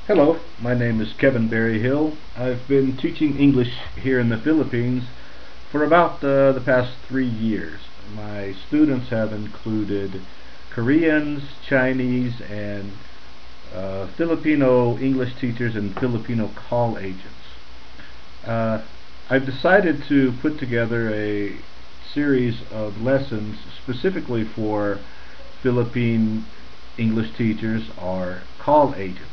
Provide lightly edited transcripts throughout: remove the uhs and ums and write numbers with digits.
Hello, my name is Kevin Berryhill. I've been teaching English here in the Philippines for about the past 3 years. My students have included Koreans, Chinese, and Filipino English teachers and Filipino call agents. I've decided to put together a series of lessons specifically for Philippine English teachers or call agents.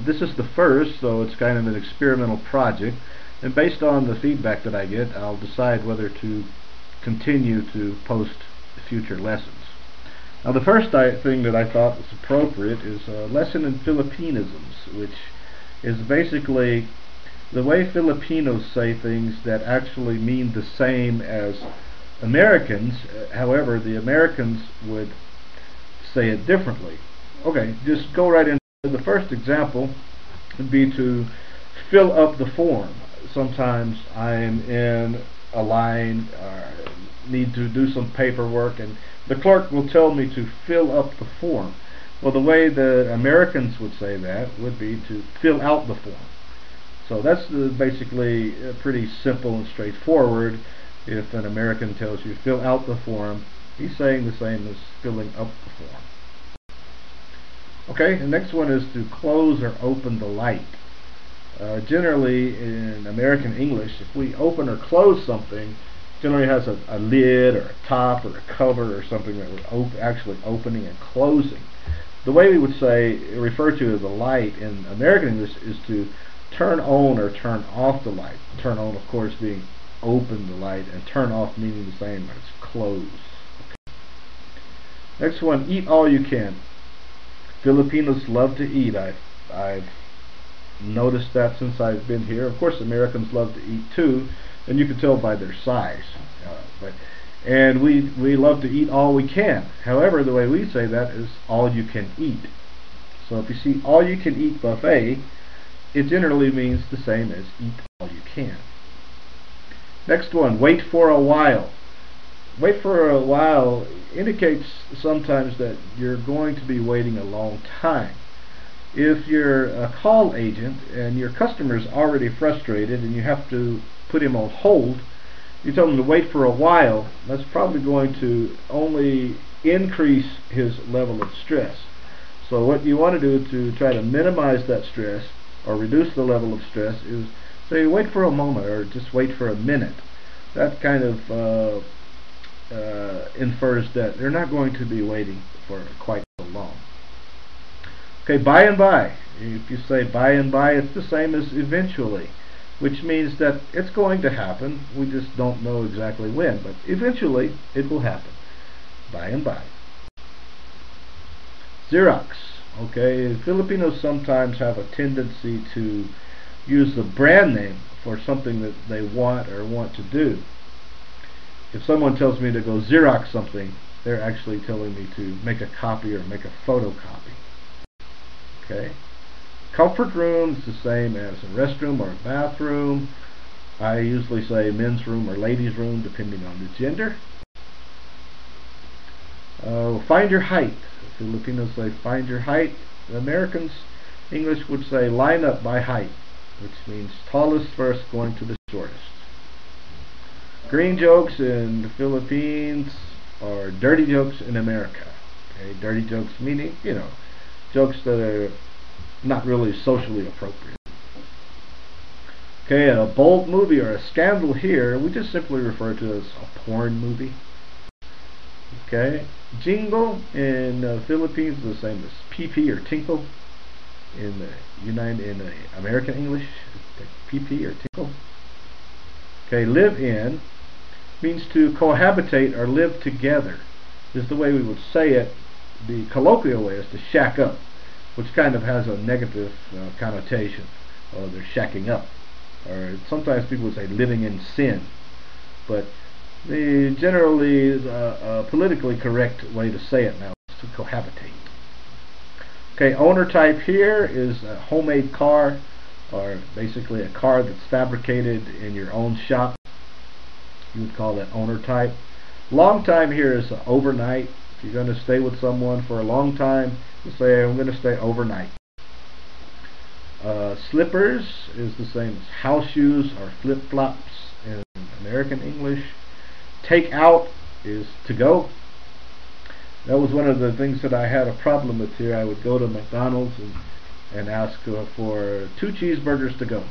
This is the first, so it's kind of an experimental project, and based on the feedback that I get, I'll decide whether to continue to post future lessons. Now, the first thing that I thought was appropriate is a lesson in Filipinisms, which is basically the way Filipinos say things that actually mean the same as Americans. However, the Americans would say it differently. Okay, just go right into the first example would be to fill up the form. Sometimes I'm in a line or need to do some paperwork and the clerk will tell me to fill up the form. Well, the way the Americans would say that would be to fill out the form. So that's basically pretty simple and straightforward. If an American tells you fill out the form, he's saying the same as filling up the form. Okay, the next one is to close or open the light. Generally, in American English, if we open or close something, generally has a lid or a top or a cover or something that we're actually opening and closing. The way we would refer to the light in American English is to turn on or turn off the light. Turn on, of course, being open the light, and turn off meaning the same as close. Okay. Next one, eat all you can. Filipinos love to eat. I've noticed that since I've been here. Of course, Americans love to eat too, and you can tell by their size. And we love to eat all we can. However, the way we say that is all you can eat. So if you see all you can eat buffet, it generally means the same as eat all you can. Next one, wait for a while. Wait for a while indicates sometimes that you're going to be waiting a long time. If you're a call agent and your customer's already frustrated and you have to put him on hold, you tell him to wait for a while, that's probably going to only increase his level of stress. So what you want to do to try to minimize that stress or reduce the level of stress is say wait for a moment or just wait for a minute. That kind of infers that they're not going to be waiting for quite so long. Okay, by and by. If you say by and by, it's the same as eventually, which means that it's going to happen. We just don't know exactly when, but eventually it will happen. By and by. Xerox. Okay, Filipinos sometimes have a tendency to use the brand name for something that they want to do. If someone tells me to go Xerox something, they're actually telling me to make a copy or make a photocopy. Okay. Comfort room is the same as a restroom or a bathroom. I usually say men's room or ladies' room depending on the gender. Find your height. Filipinos say find your height. The Americans, English would say line up by height, which means tallest first going to the shortest. Green jokes in the Philippines are dirty jokes in America. Okay, dirty jokes meaning, jokes that are not really socially appropriate. Okay, a bold movie or a scandal here, we just simply refer to as a porn movie. Okay, Jingle in the Philippines is the same as PP or tinkle. In the American English, PP or tinkle. Okay, live in means to cohabitate or live together. Is the way we would say it. The colloquial way is to shack up, which kind of has a negative connotation. Or they're shacking up. Or sometimes people would say living in sin. But the generally politically correct way to say it now is to cohabitate. Okay, owner type here is a homemade car, or basically a car that's fabricated in your own shop. You would call that owner type. Long time here is overnight. If you're going to stay with someone for a long time, you say I'm going to stay overnight. Slippers is the same as house shoes or flip-flops in American English. Takeout is to go. That was one of the things that I had a problem with here. I would go to McDonald's and ask for 2 cheeseburgers to go.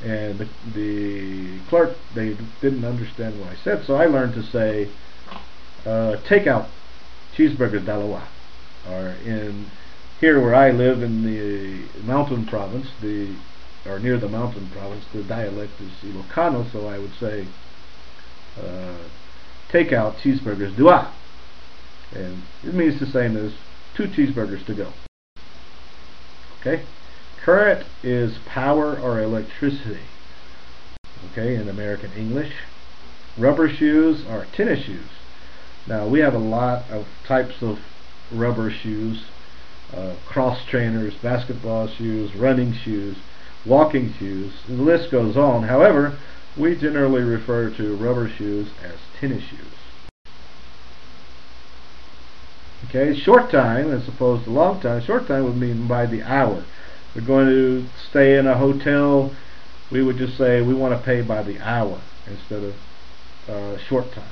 And the clerk, they didn't understand what I said, so I learned to say, takeout, cheeseburgers dalawa. Or in here where I live in the mountain province, or near the mountain province, the dialect is Ilocano, so I would say, takeout, cheeseburgers dua. And it means the same as 2 cheeseburgers to go. Okay? Current is power or electricity. Okay, in American English. Rubber shoes are tennis shoes. Now we have a lot of types of rubber shoes. Cross trainers, basketball shoes, running shoes, walking shoes. The list goes on. However, we generally refer to rubber shoes as tennis shoes. Okay, short time as opposed to long time. Short time would mean by the hour. We're going to stay in a hotel, we would just say we want to pay by the hour instead of short time.